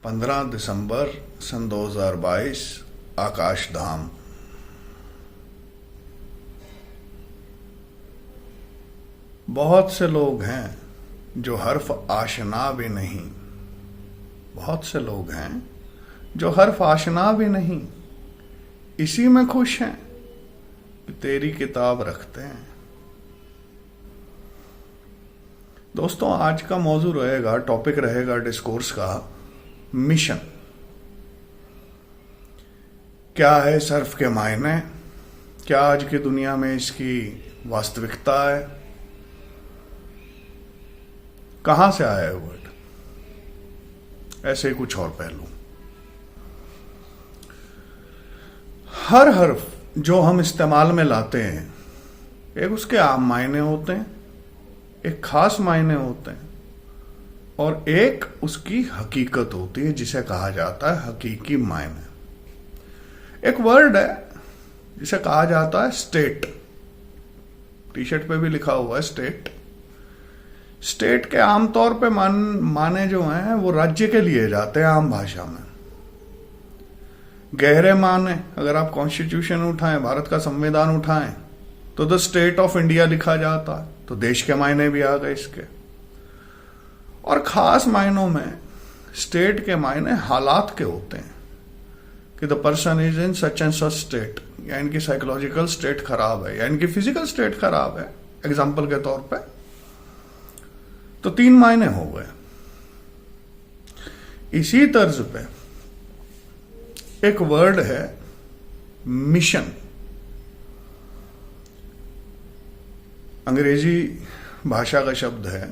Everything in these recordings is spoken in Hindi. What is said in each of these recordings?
15 दिसंबर सन 2022 आकाशधाम। बहुत से लोग हैं जो हर्फ आशना भी नहीं, बहुत से लोग हैं जो हर्फ आशना भी नहीं, इसी में खुश हैं कि तेरी किताब रखते हैं। दोस्तों, आज का मौजू रहेगा, टॉपिक रहेगा डिस्कोर्स का मिशन। क्या है सर्फ के मायने, क्या आज की दुनिया में इसकी वास्तविकता है, कहां से आया है वर्ड, ऐसे कुछ और पहलू। हर हर्फ जो हम इस्तेमाल में लाते हैं, एक उसके आम मायने होते हैं, एक खास मायने होते हैं, और एक उसकी हकीकत होती है जिसे कहा जाता है हकीकी मायने। एक वर्ड है जिसे कहा जाता है स्टेट। टी शर्ट पे भी लिखा हुआ है स्टेट। स्टेट के आमतौर पे माने जो हैं वो राज्य के लिए जाते हैं आम भाषा में। गहरे माने, अगर आप कॉन्स्टिट्यूशन उठाएं, भारत का संविधान उठाएं, तो द स्टेट ऑफ इंडिया लिखा जाता है, तो देश के मायने भी आ गए इसके। और खास मायनों में स्टेट के मायने हालात के होते हैं कि the person is in such and such state, या इनकी साइकोलॉजिकल स्टेट खराब है, या इनकी फिजिकल स्टेट खराब है, एग्जाम्पल के तौर पे। तो 3 मायने हो गए। इसी तर्ज पे एक वर्ड है मिशन। अंग्रेजी भाषा का शब्द है।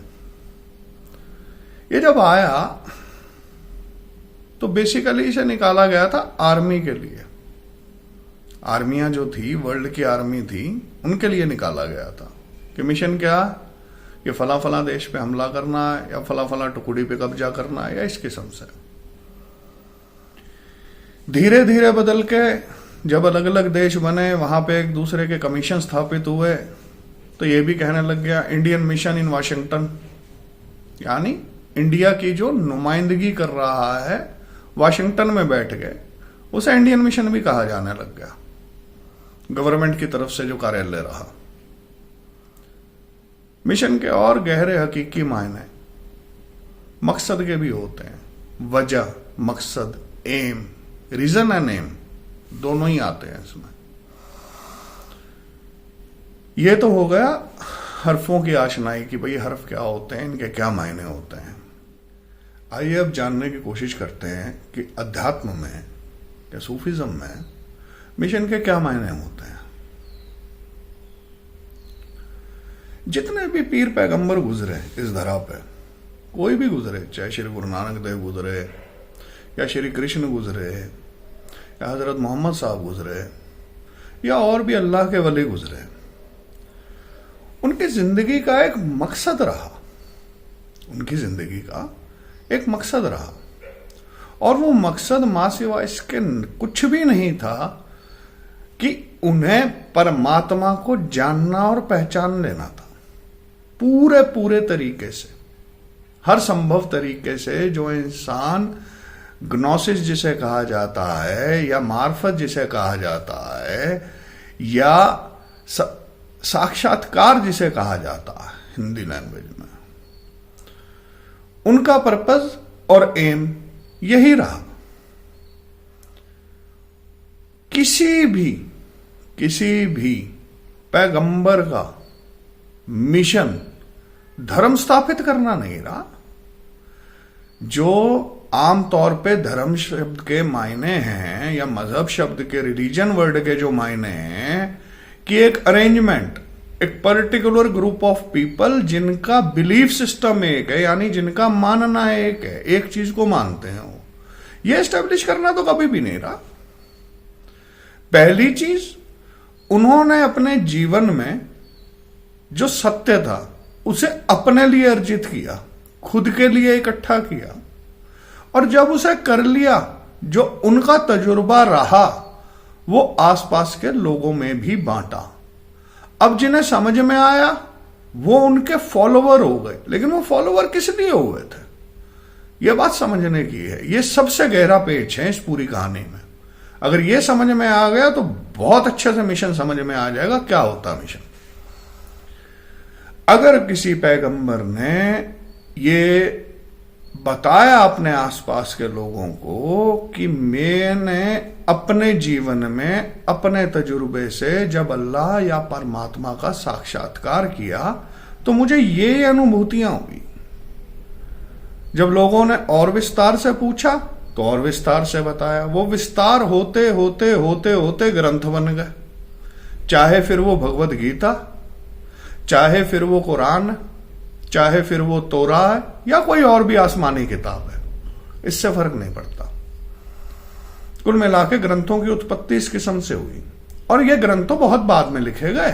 ये जब आया तो बेसिकली इसे निकाला गया था आर्मी के लिए। आर्मियां जो थी, वर्ल्ड की आर्मी थी, उनके लिए निकाला गया था कि मिशन क्या, ये फला फला देश पे हमला करना है, या फला फला टुकड़ी पे कब्जा करना है, या इस किस्म से। धीरे धीरे बदल के जब अलग अलग देश बने, वहां पे एक दूसरे के कमीशन स्थापित हुए, तो ये भी कहने लग गया इंडियन मिशन इन वाशिंगटन, यानी इंडिया की जो नुमाइंदगी कर रहा है वाशिंगटन में बैठ गए, उसे इंडियन मिशन भी कहा जाने लग गया, गवर्नमेंट की तरफ से जो कार्यालय रहा। मिशन के और गहरे हकीकी मायने मकसद के भी होते हैं। वजह, मकसद, एम, रीजन एंड एम दोनों ही आते हैं इसमें। यह तो हो गया हर्फों की आशनाई की भाई हर्फ क्या होते हैं, इनके क्या मायने होते हैं। आइए अब जानने की कोशिश करते हैं कि अध्यात्म में या सूफिज्म में मिशन के क्या मायने होते हैं। जितने भी पीर पैगंबर गुजरे इस धरा पे, कोई भी गुजरे, चाहे श्री गुरु नानक देव गुजरे, या श्री कृष्ण गुजरे, या हजरत मोहम्मद साहब गुजरे, या और भी अल्लाह के वली गुजरे, उनकी जिंदगी का एक मकसद रहा। उनकी जिंदगी का एक मकसद रहा, और वो मकसद मां सिवा इसके कुछ भी नहीं था कि उन्हें परमात्मा को जानना और पहचान लेना था। पूरे तरीके से, हर संभव तरीके से जो इंसान ग्नोसिस जिसे कहा जाता है, या मार्फत जिसे कहा जाता है, या साक्षात्कार जिसे कहा जाता है हिंदी लैंग्वेज में, उनका पर्पस और एम यही रहा। किसी भी पैगंबर का मिशन धर्म स्थापित करना नहीं रहा। जो आमतौर पे धर्म शब्द के मायने हैं, या मजहब शब्द के, रिलीजन वर्ड के जो मायने हैं, कि एक अरेंजमेंट, एक पर्टिकुलर ग्रुप ऑफ पीपल जिनका बिलीफ सिस्टम एक है, यानी जिनका मानना एक है, एक चीज को मानते हैं, वो ये एस्टेब्लिश करना तो कभी भी नहीं रहा। पहली चीज, उन्होंने अपने जीवन में जो सत्य था उसे अपने लिए अर्जित किया, खुद के लिए इकट्ठा किया, और जब उसे कर लिया, जो उनका तजुर्बा रहा वो आसपास के लोगों में भी बांटा। अब जिन्हें समझ में आया वो उनके फॉलोवर हो गए, लेकिन वो फॉलोवर किस लिए हुए थे? यह बात समझने की है। यह सबसे गहरा पेच है इस पूरी कहानी में। अगर यह समझ में आ गया तो बहुत अच्छे से मिशन समझ में आ जाएगा क्या होता मिशन। अगर किसी पैगंबर ने ये बताया अपने आसपास के लोगों को कि मैंने अपने जीवन में अपने तजुर्बे से जब अल्लाह या परमात्मा का साक्षात्कार किया तो मुझे ये अनुभूतियां हुई। जब लोगों ने और विस्तार से पूछा तो और विस्तार से बताया। वो विस्तार होते होते होते होते ग्रंथ बन गए। चाहे फिर वो भगवत गीता, चाहे फिर वो कुरान, चाहे फिर वो तोरा है या कोई और भी आसमानी किताब है, इससे फर्क नहीं पड़ता। कुल मिला के ग्रंथों की उत्पत्ति इस किस्म से हुई। और ये ग्रंथ तो बहुत बाद में लिखे गए।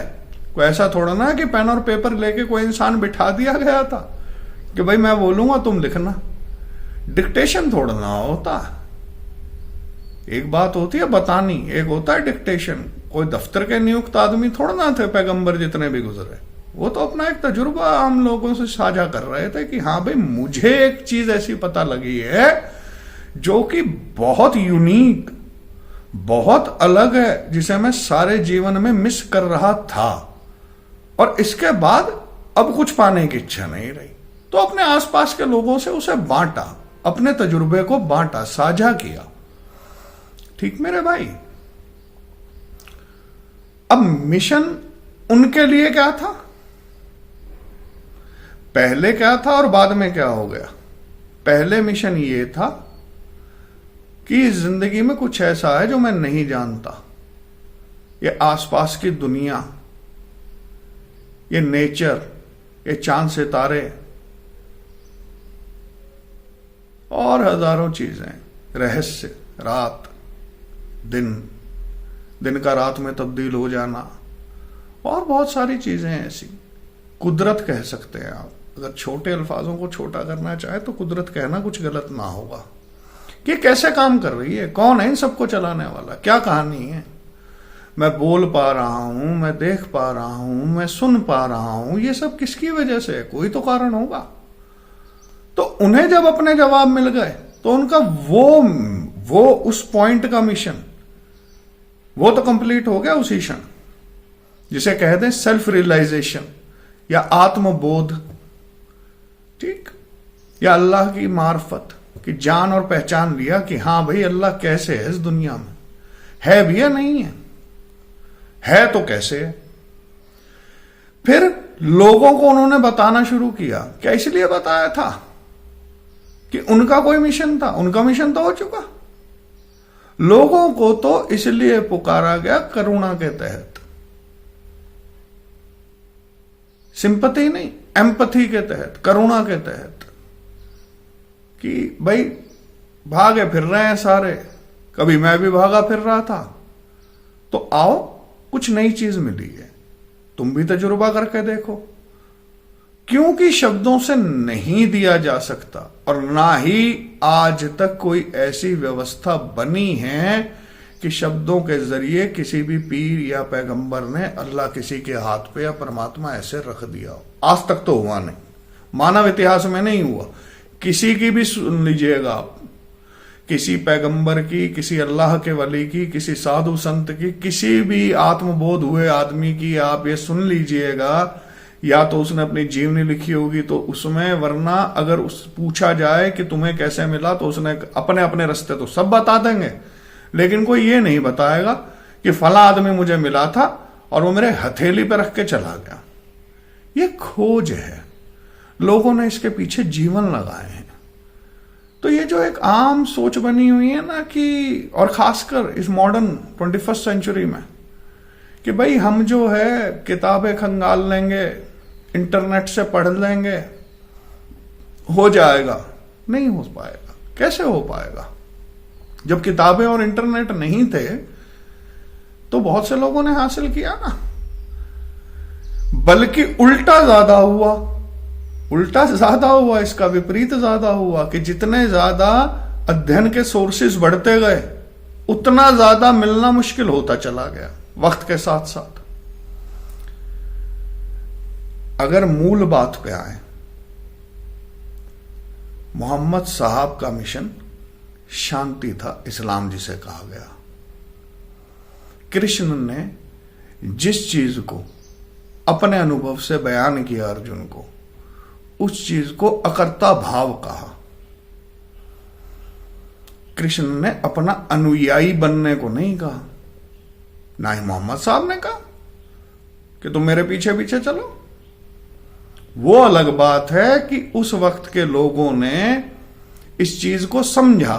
कोई ऐसा थोड़ा ना है कि पेन और पेपर लेके कोई इंसान बिठा दिया गया था कि भाई मैं बोलूंगा तुम लिखना। डिक्टेशन थोड़ा ना होता। एक बात होती है बतानी, एक होता है डिक्टेशन। कोई दफ्तर के नियुक्त आदमी थोड़ा ना थे पैगंबर जितने भी गुजरे। वो तो अपना एक तजुर्बा हम लोगों से साझा कर रहे थे कि हाँ भाई मुझे एक चीज ऐसी पता लगी है जो कि बहुत यूनिक, बहुत अलग है, जिसे मैं सारे जीवन में मिस कर रहा था और इसके बाद अब कुछ पाने की इच्छा नहीं रही। तो अपने आसपास के लोगों से उसे बांटा, अपने तजुर्बे को बांटा, साझा किया। ठीक मेरे भाई। अब मिशन उनके लिए क्या था, पहले क्या था और बाद में क्या हो गया। पहले मिशन ये था कि जिंदगी में कुछ ऐसा है जो मैं नहीं जानता। ये आसपास की दुनिया, ये नेचर, ये चांद सितारे और हजारों चीजें, रहस्य, रात दिन, दिन का रात में तब्दील हो जाना और बहुत सारी चीजें ऐसी। कुदरत कह सकते हैं आप। अगर छोटे अल्फाजों को छोटा करना चाहे तो कुदरत कहना कुछ गलत ना होगा। कि कैसे काम कर रही है, कौन है इन सबको चलाने वाला, क्या कहानी है। मैं बोल पा रहा हूं, मैं देख पा रहा हूं, मैं सुन पा रहा हूं, ये सब किसकी वजह से है, कोई तो कारण होगा। तो उन्हें जब अपने जवाब मिल गए तो उनका वो उस पॉइंट का मिशन वो तो कंप्लीट हो गया उसी क्षण, जिसे कह दें सेल्फ रियलाइजेशन या आत्मबोध। ठीक, या अल्लाह की मार्फत कि जान और पहचान लिया कि हां भाई अल्लाह कैसे है इस दुनिया में, है भी या नहीं है तो कैसे है। फिर लोगों को उन्होंने बताना शुरू किया। क्या इसलिए बताया था कि उनका कोई मिशन था? उनका मिशन तो हो चुका। लोगों को तो इसलिए पुकारा गया करुणा के तहत, सिंपैथी नहीं, एम्पैथी के तहत, करुणा के तहत कि भाई भागे फिर रहे हैं सारे, कभी मैं भी भागा फिर रहा था, तो आओ कुछ नई चीज मिली है, तुम भी तजुर्बा करके देखो। क्योंकि शब्दों से नहीं दिया जा सकता और ना ही आज तक कोई ऐसी व्यवस्था बनी है कि शब्दों के जरिए किसी भी पीर या पैगंबर ने अल्लाह किसी के हाथ पे या परमात्मा ऐसे रख दिया हो। आज तक तो हुआ नहीं, मानव इतिहास में नहीं हुआ। किसी की भी सुन लीजिएगा आप, किसी पैगंबर की, किसी अल्लाह के वली की, किसी साधु संत की, किसी भी आत्मबोध हुए आदमी की आप ये सुन लीजिएगा, या तो उसने अपनी जीवनी लिखी होगी तो उसमें, वरना अगर उस पूछा जाए कि तुम्हें कैसे मिला तो उसने अपने अपने रास्ते तो सब बता देंगे, लेकिन कोई ये नहीं बताएगा कि फला आदमी मुझे मिला था और वो मेरे हथेली पे रख के चला गया। ये खोज है, लोगों ने इसके पीछे जीवन लगाए हैं। तो ये जो एक आम सोच बनी हुई है ना कि, और खासकर इस मॉडर्न 21st सेंचुरी में, कि भाई हम जो है किताबें खंगाल लेंगे, इंटरनेट से पढ़ लेंगे, हो जाएगा। नहीं हो पाएगा। कैसे हो पाएगा? जब किताबें और इंटरनेट नहीं थे तो बहुत से लोगों ने हासिल किया ना, बल्कि उल्टा ज्यादा हुआ। उल्टा ज्यादा हुआ, इसका विपरीत ज्यादा हुआ कि जितने ज्यादा अध्ययन के सोर्सेज बढ़ते गए उतना ज्यादा मिलना मुश्किल होता चला गया वक्त के साथ साथ। अगर मूल बात पे आए मोहम्मद साहब का मिशन शांति था, इस्लाम जिसे कहा गया। कृष्ण ने जिस चीज को अपने अनुभव से बयान किया अर्जुन को, उस चीज को अकर्ता भाव कहा। कृष्ण ने अपना अनुयायी बनने को नहीं कहा, ना ही मोहम्मद साहब ने कहा कि तुम मेरे पीछे पीछे चलो। वो अलग बात है कि उस वक्त के लोगों ने इस चीज को समझा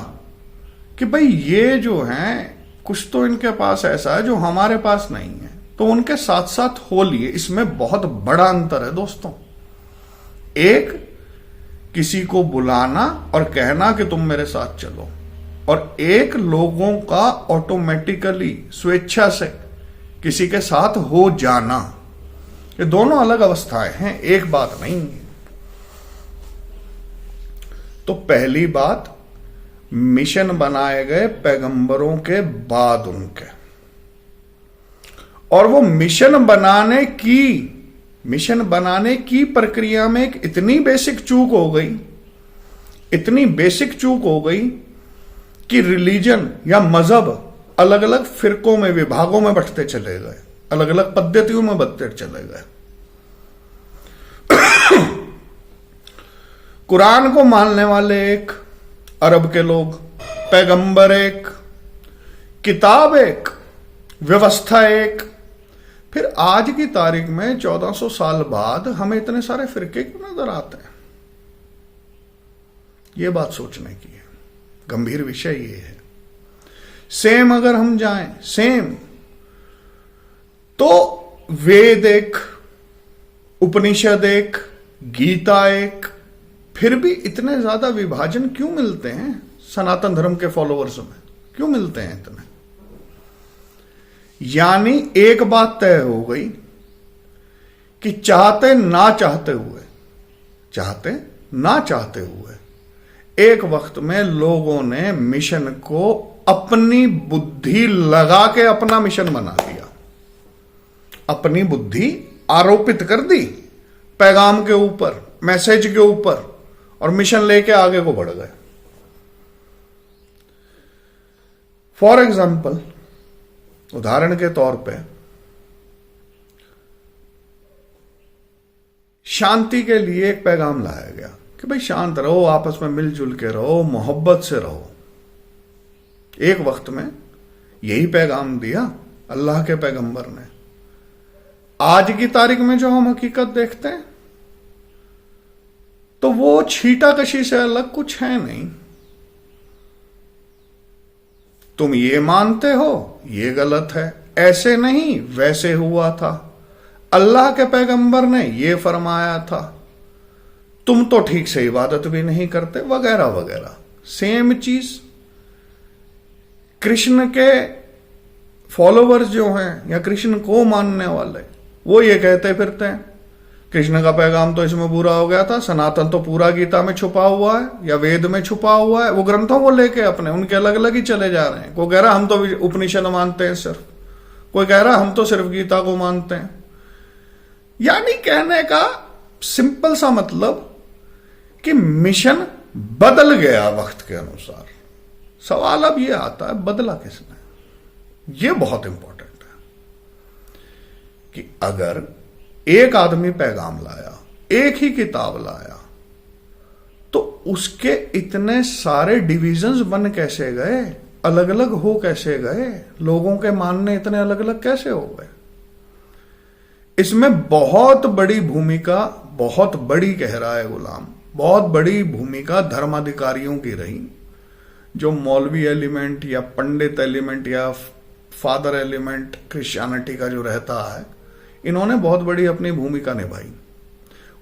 कि भाई ये जो है कुछ तो इनके पास ऐसा है जो हमारे पास नहीं है, तो उनके साथ साथ हो लिए। इसमें बहुत बड़ा अंतर है दोस्तों। एक किसी को बुलाना और कहना कि तुम मेरे साथ चलो, और एक लोगों का ऑटोमेटिकली स्वेच्छा से किसी के साथ हो जाना। ये दोनों अलग अवस्थाएं हैं, एक बात नहीं है। तो पहली बात, मिशन बनाए गए पैगंबरों के बाद उनके, और वो मिशन बनाने की प्रक्रिया में एक इतनी बेसिक चूक हो गई कि रिलीजन या मजहब अलग अलग फिरकों में, विभागों में बंटते चले गए, अलग अलग पद्धतियों में बंटते चले गए। कुरान को मानने वाले एक, अरब के लोग, पैगंबर एक, किताब एक, व्यवस्था एक। फिर आज की तारीख में 1400 साल बाद हमें इतने सारे फिरके क्यों नजर आते हैं? यह बात सोचने की है, गंभीर विषय ये है। सेम अगर हम जाएं, तो वेद एक, उपनिषद एक, गीता एक, फिर भी इतने ज्यादा विभाजन क्यों मिलते हैं सनातन धर्म के फॉलोअर्स में? क्यों मिलते हैं इतने? यानी एक बात तय हो गई कि चाहते ना चाहते हुए एक वक्त में लोगों ने मिशन को अपनी बुद्धि लगा के अपना मिशन बना दिया, अपनी बुद्धि आरोपित कर दी पैगाम के ऊपर, मैसेज के ऊपर, और मिशन लेके आगे को बढ़ गए। फॉर एग्जाम्पल, उदाहरण के तौर पे, शांति के लिए एक पैगाम लाया गया कि भाई शांत रहो, आपस में मिलजुल के रहो, मोहब्बत से रहो। एक वक्त में यही पैगाम दिया अल्लाह के पैगंबर ने। आज की तारीख में जो हम हकीकत देखते हैं, तो वो छीटाकशी से अलग कुछ है नहीं। तुम ये मानते हो, ये गलत है, ऐसे नहीं वैसे हुआ था, अल्लाह के पैगंबर ने ये फरमाया था, तुम तो ठीक से इबादत भी नहीं करते, वगैरह वगैरह। सेम चीज कृष्ण के फॉलोवर्स जो हैं या कृष्ण को मानने वाले, वो ये कहते फिरते हैं कृष्ण का पैगाम तो इसमें पूरा हो गया था, सनातन तो पूरा गीता में छुपा हुआ है या वेद में छुपा हुआ है। वो ग्रंथों को लेके अपने उनके अलग अलग ही चले जा रहे हैं। कोई कह रहा हम तो उपनिषद मानते हैं सिर्फ, कोई कह रहा हम तो सिर्फ गीता को मानते हैं। यानी कहने का सिंपल सा मतलब कि मिशन बदल गया वक्त के अनुसार। सवाल अब यह आता है, बदला किसने? यह बहुत इंपॉर्टेंट है कि अगर एक आदमी पैगाम लाया, एक ही किताब लाया, तो उसके इतने सारे डिविजन्स बन कैसे गए, अलग अलग हो कैसे गए, लोगों के मानने इतने अलग अलग कैसे हो गए? इसमें बहुत बड़ी भूमिका, बहुत बड़ी कह रहा है गुलाम, बहुत बड़ी भूमिका धर्माधिकारियों की रही, जो मौलवी एलिमेंट या पंडित एलिमेंट या फादर एलिमेंट क्रिश्चियनिटी का जो रहता है, इन्होंने बहुत बड़ी अपनी भूमिका निभाई।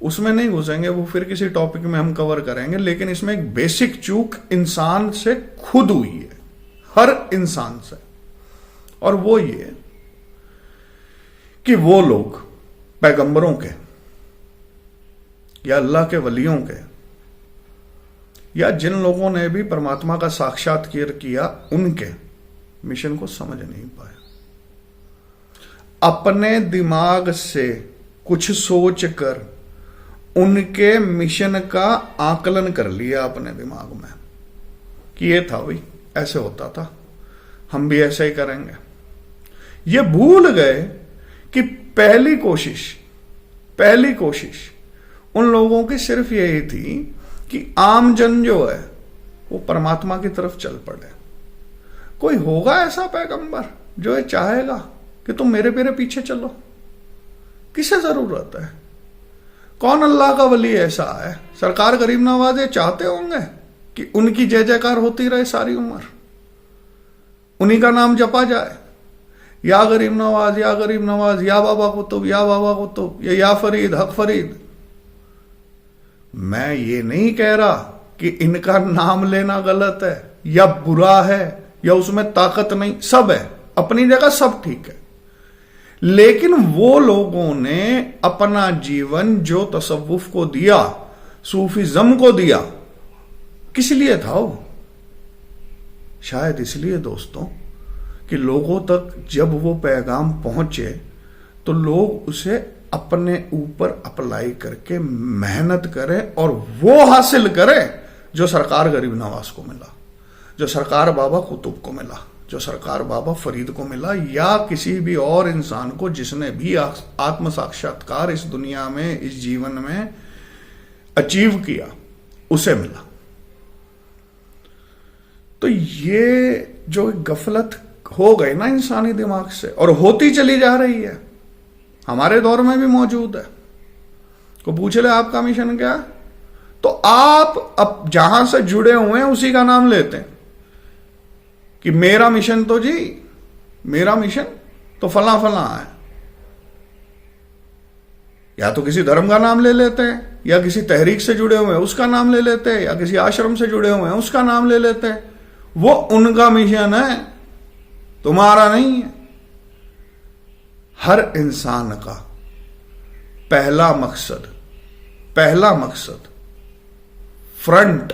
उसमें नहीं घुसेंगे, वो फिर किसी टॉपिक में हम कवर करेंगे। लेकिन इसमें एक बेसिक चूक इंसान से खुद हुई है, हर इंसान से, और वो ये कि वो लोग पैगंबरों के या अल्लाह के वलियों के या जिन लोगों ने भी परमात्मा का साक्षात्कार किया, उनके मिशन को समझ नहीं पाए। अपने दिमाग से कुछ सोच कर उनके मिशन का आकलन कर लिया अपने दिमाग में कि ये था भाई, ऐसे होता था, हम भी ऐसे ही करेंगे। ये भूल गए कि पहली कोशिश उन लोगों की सिर्फ यही थी कि आम जन जो है वो परमात्मा की तरफ चल पड़े। कोई होगा ऐसा पैगंबर जो ये चाहेगा कि तुम मेरे पीछे चलो? किसे जरूरत है? कौन अल्लाह का वली ऐसा है? सरकार गरीब नवाज ये चाहते होंगे कि उनकी जय जयकार होती रहे सारी उम्र, उन्हीं का नाम जपा जाए, या गरीब नवाज, या गरीब नवाज, या बाबा कुतुब, या बाबा कुतुब, या फरीद, हक फरीद। मैं ये नहीं कह रहा कि इनका नाम लेना गलत है या बुरा है या उसमें ताकत नहीं, सब है अपनी जगह, सब ठीक है। लेकिन वो लोगों ने अपना जीवन जो तसव्वुफ को दिया, सूफीज्म को दिया, किस लिए था वो? शायद इसलिए दोस्तों कि लोगों तक जब वो पैगाम पहुंचे तो लोग उसे अपने ऊपर अप्लाई करके मेहनत करें और वो हासिल करें जो सरकार गरीब नवाज को मिला, जो सरकार बाबा कुतुब को मिला, जो सरकार बाबा फरीद को मिला, या किसी भी और इंसान को जिसने भी आत्म साक्षात्कार इस दुनिया में, इस जीवन में अचीव किया, उसे मिला। तो ये जो गफलत हो गई ना इंसानी दिमाग से, और होती चली जा रही है, हमारे दौर में भी मौजूद है। को पूछ ले आपका मिशन क्या, तो आप अब जहां से जुड़े हुए हैं उसी का नाम लेते हैं कि मेरा मिशन तो जी, मेरा मिशन तो फला फला है। या तो किसी धर्म का नाम ले लेते हैं, या किसी तहरीक से जुड़े हुए हैं उसका नाम ले लेते हैं, या किसी आश्रम से जुड़े हुए हैं उसका नाम ले लेते हैं। वो उनका मिशन है, तुम्हारा नहीं है। हर इंसान का पहला मकसद फ्रंट,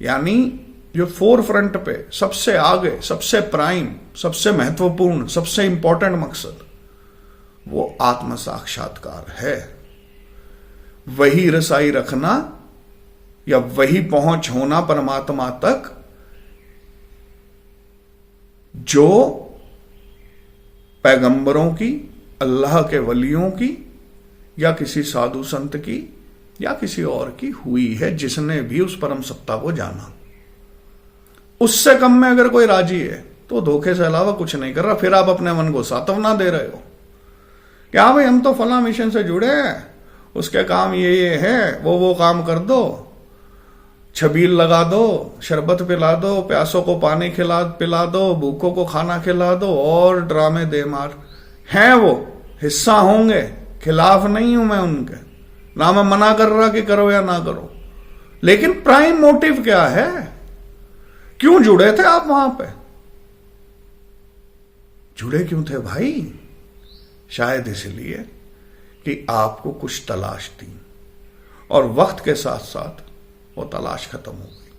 यानी जो फोर फ्रंट पे सबसे आगे, सबसे प्राइम, सबसे महत्वपूर्ण, सबसे इंपॉर्टेंट मकसद, वो आत्म साक्षात्कार है। वही रसाई रखना या वही पहुंच होना परमात्मा तक जो पैगंबरों की, अल्लाह के वलियों की, या किसी साधु संत की, या किसी और की हुई है जिसने भी उस परम सत्ता को जाना। उससे कम में अगर कोई राजी है तो धोखे से अलावा कुछ नहीं कर रहा। फिर आप अपने मन को सांत्वना दे रहे हो कि हाँ भाई हम तो फला मिशन से जुड़े हैं, उसके काम ये है, वो काम कर दो, छबील लगा दो, शरबत पिला दो, प्यासों को पानी पिला दो, भूखों को खाना खिला दो, और ड्रामे दे मार हैं। वो हिस्सा होंगे, खिलाफ नहीं हूं मैं उनके, ना मैं मना कर रहा कि करो या ना करो। लेकिन प्राइम मोटिव क्या है? क्यों जुड़े थे आप वहां पे? जुड़े क्यों थे भाई? शायद इसलिए कि आपको कुछ तलाश थी, और वक्त के साथ साथ वो तलाश खत्म हो गई।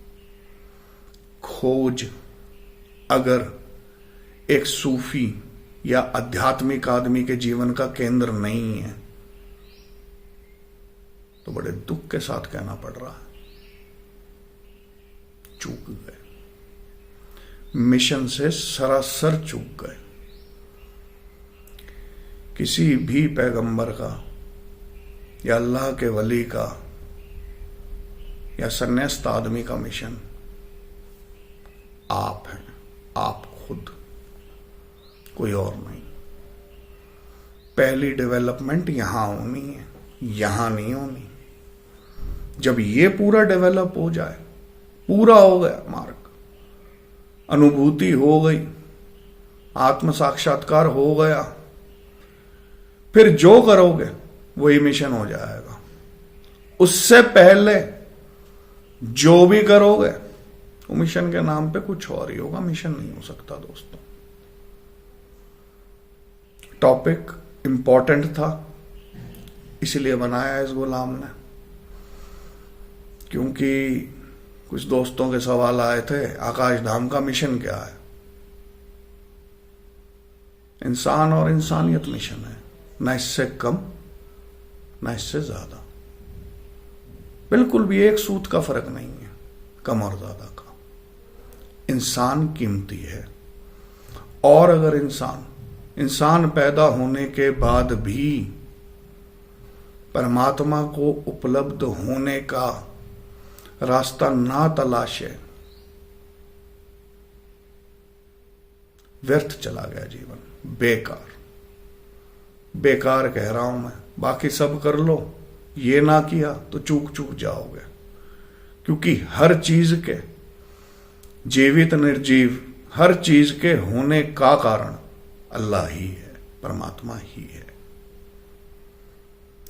खोज अगर एक सूफी या आध्यात्मिक आदमी के जीवन का केंद्र नहीं है तो बड़े दुख के साथ कहना पड़ रहा है, चूक गए, मिशन से सरासर चूक गए। किसी भी पैगंबर का या अल्लाह के वली का या सन्यास्त आदमी का मिशन आप हैं, आप खुद, कोई और नहीं। पहली डेवलपमेंट यहां होनी है, यहां नहीं होनी। जब ये पूरा डेवलप हो जाए, पूरा हो गया मार्ग, अनुभूति हो गई, आत्म साक्षात्कार हो गया, फिर जो करोगे वही मिशन हो जाएगा। उससे पहले जो भी करोगे वो मिशन के नाम पे कुछ और ही होगा, मिशन नहीं हो सकता दोस्तों। टॉपिक इंपॉर्टेंट था, इसलिए बनाया इस गुलाम ने, क्योंकि कुछ दोस्तों के सवाल आए थे आकाश धाम का मिशन क्या है। इंसान और इंसानियत मिशन है, ना इससे कम ना इससे ज्यादा। बिल्कुल भी एक सूत का फर्क नहीं है कम और ज्यादा का। इंसान कीमती है। और अगर इंसान पैदा होने के बाद भी परमात्मा को उपलब्ध होने का रास्ता ना तलाशे, व्यर्थ चला गया जीवन, बेकार कह रहा हूं मैं। बाकी सब कर लो, ये ना किया तो चूक जाओगे। क्योंकि हर चीज के, जीवित निर्जीव हर चीज के होने का कारण अल्लाह ही है, परमात्मा ही है।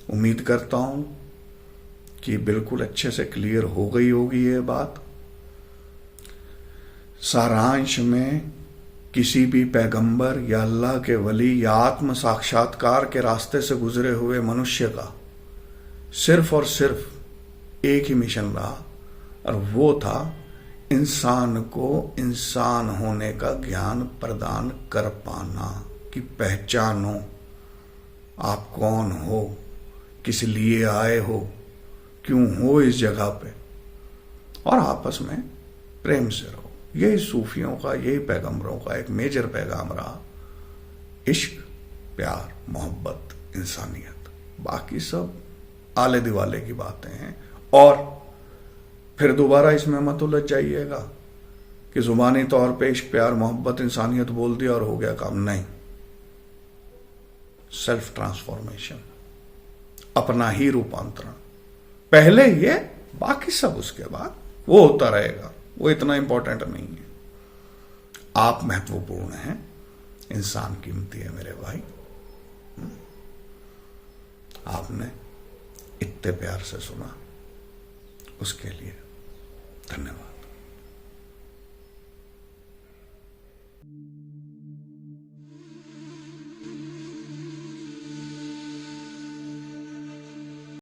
उम्मीद करता हूं कि बिल्कुल अच्छे से क्लियर हो गई होगी ये बात। सारांश में किसी भी पैगंबर या अल्लाह के वली या आत्म साक्षात्कार के रास्ते से गुजरे हुए मनुष्य का सिर्फ और सिर्फ एक ही मिशन रहा, और वो था इंसान को इंसान होने का ज्ञान प्रदान कर पाना। कि पहचानो आप कौन हो, किस लिए आए हो, क्यों हो इस जगह पे, और आपस में प्रेम से रहो। यही सूफियों का, यही पैगंबरों का एक मेजर पैगाम रहा। इश्क, प्यार, मोहब्बत, इंसानियत। बाकी सब आले दिवाले की बातें हैं। और फिर दोबारा इसमें मत उलझ जाइएगा कि जुबानी तौर पे इश्क, प्यार, मोहब्बत, इंसानियत बोल दिया और हो गया काम। नहीं, सेल्फ ट्रांसफॉर्मेशन, अपना ही रूपांतरण पहले, ये बाकी सब उसके बाद वो होता रहेगा। वो इतना इंपॉर्टेंट नहीं है। आप महत्वपूर्ण हैं, इंसान कीमती है मेरे भाई। आपने इतने प्यार से सुना, उसके लिए धन्यवाद।